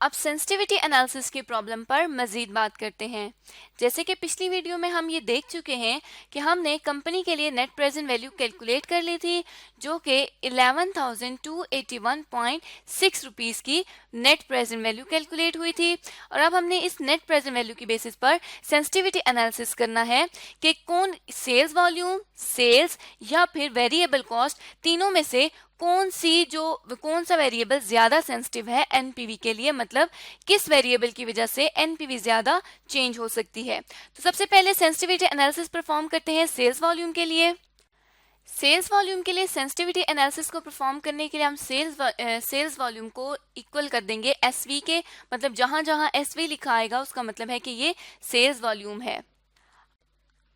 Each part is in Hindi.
अब सेंसिटिविटी एनालिसिस की प्रॉब्लम पर मज़ीद बात करते हैं। जैसे कि पिछली वीडियो में हम ये देख चुके हैं कि हमने कंपनी के लिए नेट प्रेजेंट वैल्यू कैलकुलेट कर ली थी, जो कि 11,281.6 रुपीज़ की नेट प्रेजेंट वैल्यू कैलकुलेट हुई थी। और अब हमने इस नेट प्रेजेंट वैल्यू की बेसिस पर सेंसिटिविटी एनालिसिस करना है कि कौन सेल्स वॉल्यूम, सेल्स या फिर वेरिएबल कॉस्ट, तीनों में से कौन सा वेरिएबल ज्यादा सेंसिटिव है एनपीवी के लिए, मतलब किस वेरिएबल की वजह से एनपीवी ज्यादा चेंज हो सकती है। तो सबसे पहले सेंसिटिविटी एनालिसिस परफॉर्म करते हैं सेल्स वॉल्यूम के लिए। सेल्स वॉल्यूम के लिए सेंसिटिविटी एनालिसिस को परफॉर्म करने के लिए हम सेल्स वॉल्यूम को इक्वल कर देंगे एसवी के, मतलब जहां जहां एसवी लिखा आएगा उसका मतलब है कि ये सेल्स वॉल्यूम है।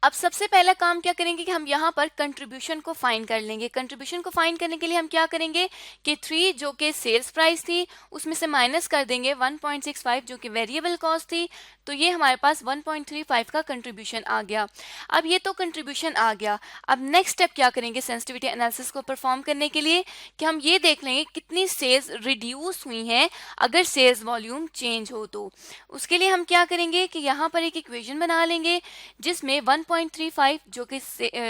अब सबसे पहला काम क्या करेंगे कि हम यहाँ पर कंट्रीब्यूशन को फाइंड कर लेंगे। कंट्रीब्यूशन को फाइंड करने के लिए हम क्या करेंगे कि 3 जो कि सेल्स प्राइस थी उसमें से माइनस कर देंगे 1.65 जो कि वेरिएबल कॉस्ट थी, तो ये हमारे पास 1.35 का कंट्रीब्यूशन आ गया। अब ये तो कंट्रीब्यूशन आ गया। अब नेक्स्ट स्टेप क्या करेंगे सेंसिटिविटी एनालिसिस को परफॉर्म करने के लिए कि हम ये देख लेंगे कितनी सेल्स रिड्यूस हुई हैं अगर सेल्स वॉल्यूम चेंज हो। तो उसके लिए हम क्या करेंगे कि यहाँ पर एक इक्वेशन बना लेंगे जिसमें 1.35 जो कि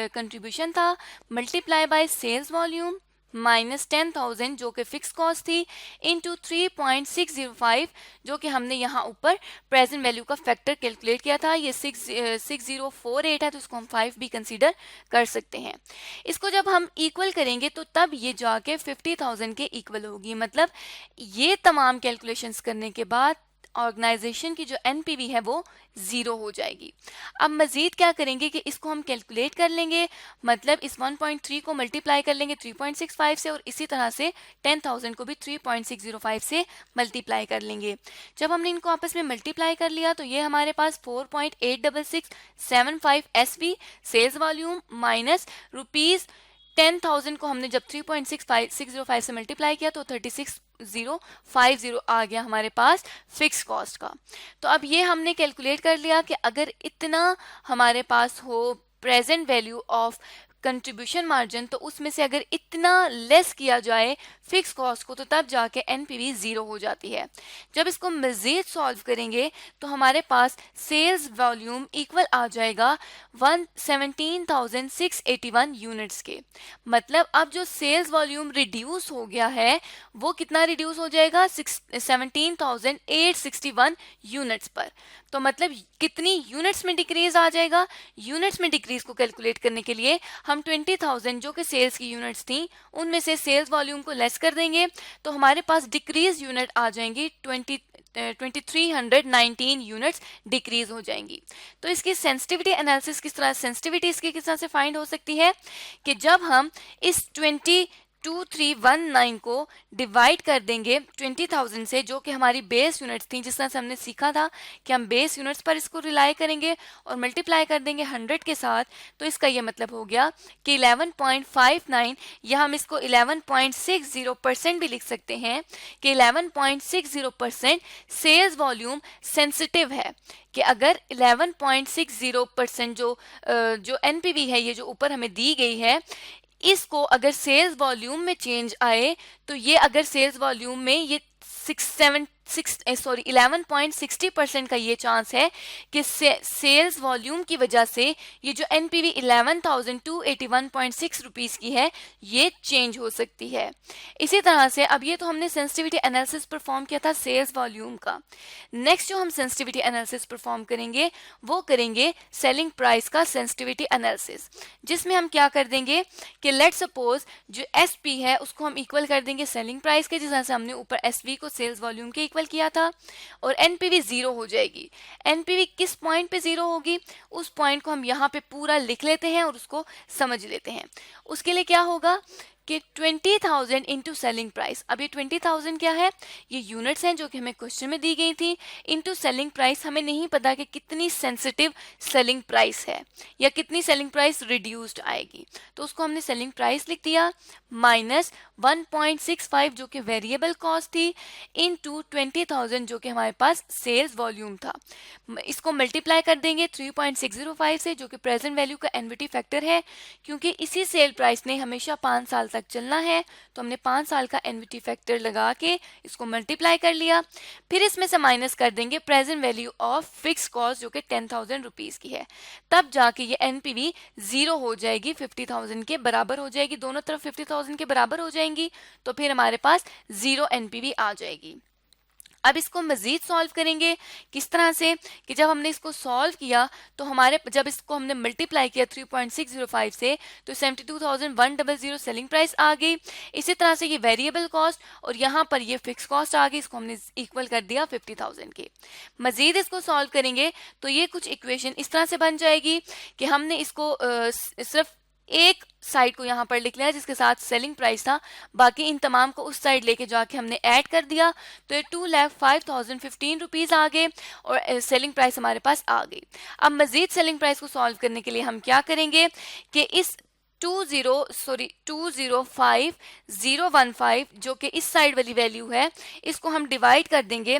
कंट्रीब्यूशन था multiply by sales volume minus 10,000 जो कि फिक्स कॉस्ट थी इंटू 3.605 जो कि हमने यहाँ ऊपर प्रेजेंट वैल्यू का फैक्टर कैलकुलेट किया था। ये 6048 है तो इसको हम 5 भी कंसीडर कर सकते हैं। इसको जब हम इक्वल करेंगे तो तब ये जाके 50,000 के इक्वल होगी। मतलब ये तमाम कैलकुलेशंस करने के बाद ऑर्गेनाइजेशन की जो एनपीवी है वो जीरो हो जाएगी। अब मजीद क्या करेंगे कि इसको हम कैलकुलेट कर लेंगे, मतलब इस 1.3 को मल्टीप्लाई कर लेंगे 3.65 से और इसी तरह से 10,000 को भी 3.605 से मल्टीप्लाई कर लेंगे। जब हमने इनको आपस में मल्टीप्लाई कर लिया तो ये हमारे पास 4.86675 SV sales volume minus rupees 10,000 को हमने जब 3.605 से मल्टीप्लाई किया तो 36,050 आ गया हमारे पास फिक्स कॉस्ट का। तो अब ये हमने कैलकुलेट कर लिया कि अगर इतना हमारे पास हो present value of contribution margin तो उसमें से अगर इतना लेस किया जाए फिक्स कॉस्ट को तो तब जाके एनपीवी जीरो हो जाती है। जब इसको मजीद सॉल्व करेंगे तो हमारे पास सेल्स वॉल्यूम इक्वल आ जाएगा 117,681 यूनिट्स के। मतलब अब जो सेल्स वॉल्यूम रिड्यूस हो गया है वो कितना रिड्यूस हो जाएगा 17,861 यूनिट्स पर। तो मतलब कितनी यूनिट्स में डिक्रीज आ जाएगा। यूनिट्स में डिक्रीज को कैलकुलेट करने के लिए हम 20,000 जो कि सेल्स की यूनिट्स थी उनमें से सेल्स वॉल्यूम को लेस कर देंगे तो हमारे पास डिक्रीज यूनिट आ जाएंगी 2319 यूनिट्स डिक्रीज हो जाएंगी। तो इसकी सेंसिटिविटी एनालिसिस किस तरह, सेंसिटिविटी इसकी किस तरह से फाइंड हो सकती है कि जब हम इस 2319 को डिवाइड कर देंगे 20,000 से जो कि हमारी बेस यूनिट्स थी, जिस तरह से हमने सीखा था कि हम बेस यूनिट्स पर इसको रिलाई करेंगे और मल्टीप्लाई कर देंगे 100 के साथ, तो इसका ये मतलब हो गया कि 11.59 या हम इसको 11.60% भी लिख सकते हैं कि 11.60% सेल्स वॉल्यूम सेंसिटिव है। कि अगर 11.60% जो एनपीवी है, ये जो ऊपर हमें दी गई है, इसको अगर सेल्स वॉल्यूम में चेंज आए तो ये अगर सेल्स वॉल्यूम में ये 11.60% का ये चांस है कि सेल्स वॉल्यूम की वजह से ये जो एनपीवी 11,281.6 रुपीस की है ये चेंज हो सकती है। इसी तरह से अब ये तो हमने सेंसिटिविटी एनालिसिस परफॉर्म किया था सेल्स वॉल्यूम का। नेक्स्ट जो हम सेंसिटिविटी एनालिसिस परफॉर्म करेंगे वो करेंगे सेलिंग प्राइस का सेंसिटिविटी एनालिसिस, जिसमें हम क्या कर देंगे कि लेट सपोज जो एसपी है उसको हम इक्वल कर देंगे सेलिंग प्राइस के, जिस तरह से हमने ऊपर एसवी को सेल्स वॉल्यूम के इक्वल किया था, और एनपीवी जीरो हो जाएगी। एनपीवी किस पॉइंट पे जीरो होगी उस पॉइंट को हम यहाँ पे पूरा लिख लेते हैं और उसको समझ लेते हैं। उसके लिए क्या होगा कि 20,000 इंटू सेलिंग प्राइस। अब ये 20,000 क्या है, ये यूनिट्स हैं जो कि हमें क्वेश्चन में दी गई थी, इंटू सेलिंग प्राइस। हमें नहीं पता कि कितनी सेंसिटिव सेलिंग प्राइस है या कितनी सेलिंग प्राइस रिड्यूस्ड आएगी, तो उसको हमने सेलिंग प्राइस लिख दिया माइनस 1.65 जो कि वेरिएबल कॉस्ट थी इनटू 20,000 जो कि हमारे पास सेल्स वॉल्यूम था। इसको मल्टीप्लाई कर देंगे 3.605 से जो कि प्रेजेंट वैल्यू का एनवीटी फैक्टर है। क्योंकि इसी सेल प्राइस ने हमेशा 5 साल तक चलना है तो हमने 5 साल का एनवीटी फैक्टर लगा के इसको मल्टीप्लाई कर लिया। फिर इसमें से माइनस कर देंगे present value of fix cost जो कि 10,000 रुपीज की है। तब जाके ये एनपीवी जीरो हो जाएगी, 50,000 के बराबर हो जाएगी, दोनों तरफ 50,000 के बराबर हो जाएंगी तो फिर हमारे पास जीरो एनपीवी आ जाएगी। अब इसको मजीद सॉल्व करेंगे किस तरह से कि जब हमने इसको सॉल्व किया तो जब इसको हमने मल्टीप्लाई किया 3.605 से तो 72,100 सेलिंग प्राइस आ गई। इसी तरह से ये वेरिएबल कॉस्ट और यहाँ पर ये फिक्स कॉस्ट आ गई, इसको हमने इक्वल कर दिया 50,000 के। मजीद इसको सॉल्व करेंगे तो ये कुछ इक्वेशन इस तरह से बन जाएगी कि हमने इसको सिर्फ एक साइड को यहाँ पर लिख लिया जिसके साथ सेलिंग प्राइस था, बाकी इन तमाम को उस साइड लेके जाके हमने ऐड कर दिया तो ये 2,05,015 रुपीज आ गए और सेलिंग प्राइस हमारे पास आ गई। अब मजीद सेलिंग प्राइस को सॉल्व करने के लिए हम क्या करेंगे कि इस 205,015 जो कि इस साइड वाली वैल्यू है इसको हम डिवाइड कर देंगे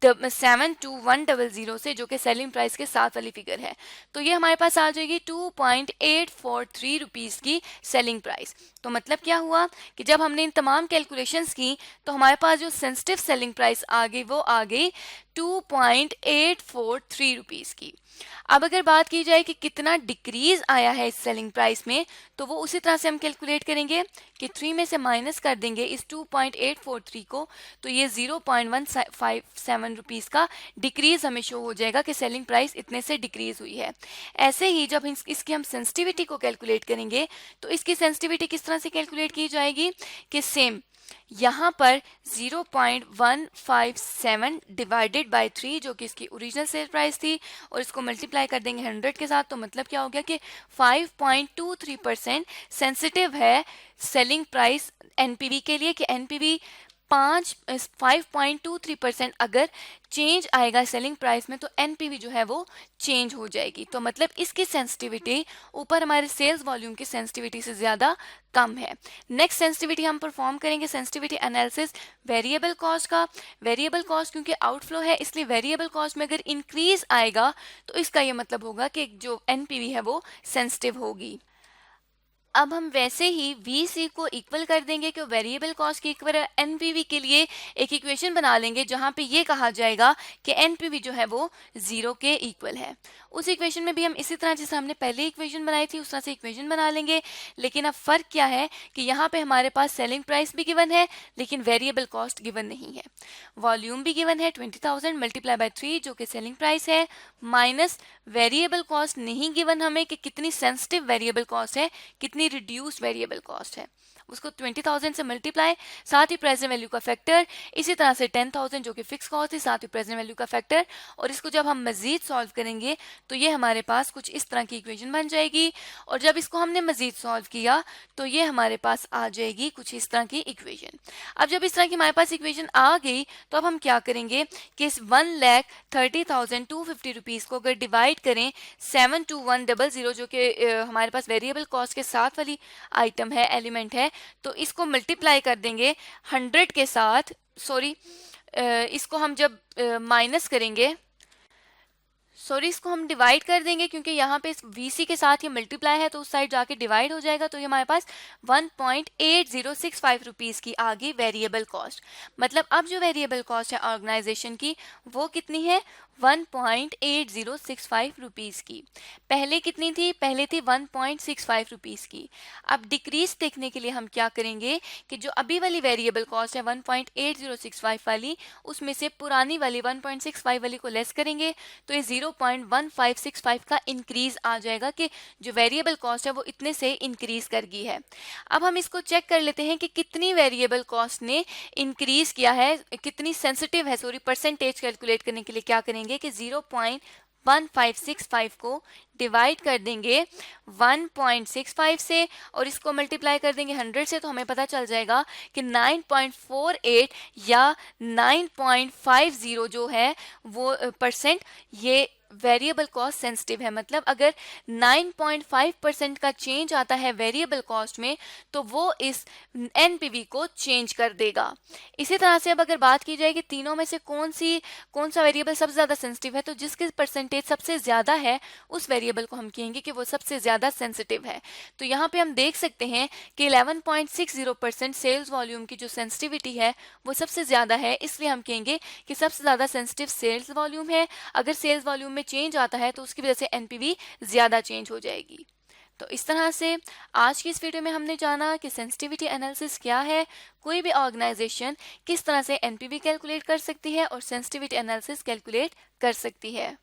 72100 से जो कि सेलिंग प्राइस के साथ वाली फिगर है। तो ये हमारे पास आ जाएगी 2.843 रुपीज की सेलिंग प्राइस। तो मतलब क्या हुआ कि जब हमने इन तमाम कैलकुलेशंस की तो हमारे पास जो सेंसिटिव सेलिंग प्राइस आ गई वो आ गई 2.843 रुपीज की। अब अगर बात की जाए कि कितना डिक्रीज आया है इस सेलिंग प्राइस में तो वो उसी तरह से हम कैलकुलेट करेंगे कि 3 में से माइनस कर देंगे इस 2.843 को तो ये 0.157 रुपीज का डिक्रीज हमें शो हो जाएगा कि सेलिंग प्राइस इतने से डिक्रीज हुई है। ऐसे ही जब इसकी हम सेंसिटिविटी को कैलकुलेट करेंगे तो इसकी सेंसिटिविटी किस तरह से कैलकुलेट की जाएगी कि सेम यहाँ पर 0.157 डिवाइडेड बाय 3 जो कि इसकी ओरिजिनल सेल प्राइस थी और इसको मल्टीप्लाई कर देंगे 100 के साथ तो मतलब क्या हो गया कि 5.23% सेंसिटिव है सेलिंग प्राइस एनपीवी के लिए कि एनपीवी 5.23% अगर चेंज आएगा सेलिंग प्राइस में तो एनपीवी जो है वो चेंज हो जाएगी। तो मतलब इसकी सेंसिटिविटी ऊपर हमारे सेल्स वॉल्यूम की सेंसिटिविटी से ज़्यादा कम है। नेक्स्ट सेंसिटिविटी हम परफॉर्म करेंगे सेंसिटिविटी एनालिसिस वेरिएबल कॉस्ट का। वेरिएबल कॉस्ट क्योंकि आउटफ्लो है इसलिए वेरिएबल कॉस्ट में अगर इंक्रीज आएगा तो इसका ये मतलब होगा कि जो एनपीवी है वो सेंसिटिव होगी। अब हम वैसे ही VC को इक्वल कर देंगे कि वेरिएबल कॉस्ट के इक्वल एनपीवी के लिए एक इक्वेशन बना लेंगे जहां पे ये कहा जाएगा कि एनपीवी जो है वो 0 के इक्वल है। उस इक्वेशन में भी हम इसी तरह जैसे हमने पहले इक्वेशन बनाई थी उस तरह से इक्वेशन बना लेंगे। लेकिन अब फर्क क्या है कि यहाँ पे हमारे पास सेलिंग प्राइस भी गिवन है लेकिन वेरिएबल कॉस्ट गिवन नहीं है। वॉल्यूम भी गिवन है 20,000 मल्टीप्लाई बाय 3 जो कि सेलिंग प्राइस है माइनस वेरिएबल कॉस्ट नहीं गिवन हमें कि कितनी सेंसिटिव वेरिएबल कॉस्ट है, कितनी रिड्यूस्ड वेरिएबल कॉस्ट है, उसको 20,000 से मल्टीप्लाई साथ ही प्रेजेंट वैल्यू का फैक्टर, इसी तरह से 10,000 जो कि फिक्स कॉस्ट थी साथ ही प्रेजेंट वैल्यू का फैक्टर। और इसको जब हम मजीद सॉल्व करेंगे तो ये हमारे पास कुछ इस तरह की इक्वेशन बन जाएगी और जब इसको हमने मजीद सॉल्व किया तो ये हमारे पास आ जाएगी कुछ इस तरह की इक्वेशन। अब जब इस तरह की हमारे पास इक्वेशन आ गई तो अब हम क्या करेंगे कि इस 1,30,250 रुपीज को अगर डिवाइड करें 72100 जो कि हमारे पास वेरिएबल कॉस्ट के साथ वाली आइटम है एलिमेंट है तो इसको मल्टीप्लाई कर देंगे 100 के साथ। इसको हम जब माइनस करेंगे इसको हम डिवाइड कर देंगे क्योंकि यहाँ पे इस VC के साथ ये मल्टीप्लाई है तो उस साइड जाके डिवाइड हो जाएगा तो ये हमारे पास 1.8065 रुपीज की आ गई वेरिएबल कॉस्ट। मतलब अब जो वेरिएबल कॉस्ट है ऑर्गेनाइजेशन की वो कितनी है 1.8065 रुपीज की। पहले कितनी थी, पहले थी 1.65 रुपीज की। अब डिक्रीज देखने के लिए हम क्या करेंगे कि जो अभी वाली वेरिएबल कॉस्ट है 1.8065 वाली उसमें से पुरानी वाली 1.65 वाली को लेस करेंगे तो ये 0.1565 का इंक्रीज आ जाएगा कि जो वेरिएबल कॉस्ट है वो इतने से इंक्रीज कर गई है। अब हम इसको चेक कर लेते हैं कि कितनी वेरिएबल कॉस्ट ने इंक्रीज किया है, कितनी सेंसिटिव है। परसेंटेज कैलकुलेट करने के लिए क्या करेंगे कि 0.1565 को डिवाइड कर देंगे 1.65 से और इसको मल्टीप्लाई कर देंगे 100 से, तो हमें पता चल जाएगा कि 9.48 या 9.50 जो है वो परसेंट ये वेरिएबल कॉस्ट सेंसिटिव है। मतलब अगर 9.5% का चेंज आता है वेरिएबल कॉस्ट में तो वो इस एनपीवी को चेंज कर देगा। इसी तरह से अब अगर बात की जाए कि तीनों में से कौन सा वेरिएबल सबसे ज़्यादा सेंसिटिव है, तो जिसकी परसेंटेज सबसे ज़्यादा है उस वेरिएबल को हम कहेंगे कि वो सबसे ज़्यादा सेंसिटिव है। तो यहाँ पे हम देख सकते हैं कि 11.60% सेल्स वॉल्यूम की जो सेंसिटिविटी है वो सबसे ज़्यादा है, इसलिए हम कहेंगे कि सबसे ज़्यादा सेंसिटिव सेल्स वॉल्यूम है। अगर सेल्स वॉल्यूम में चेंज आता है तो उसकी वजह से एनपीवी ज़्यादा चेंज हो जाएगी। तो इस तरह से आज की इस वीडियो में हमने जाना कि सेंसिटिविटी एनालिसिस क्या है, कोई भी ऑर्गेनाइजेशन किस तरह से एनपीवी कैलकुलेट कर सकती है और सेंसिटिविटी एनालिसिस कैलकुलेट कर सकती है।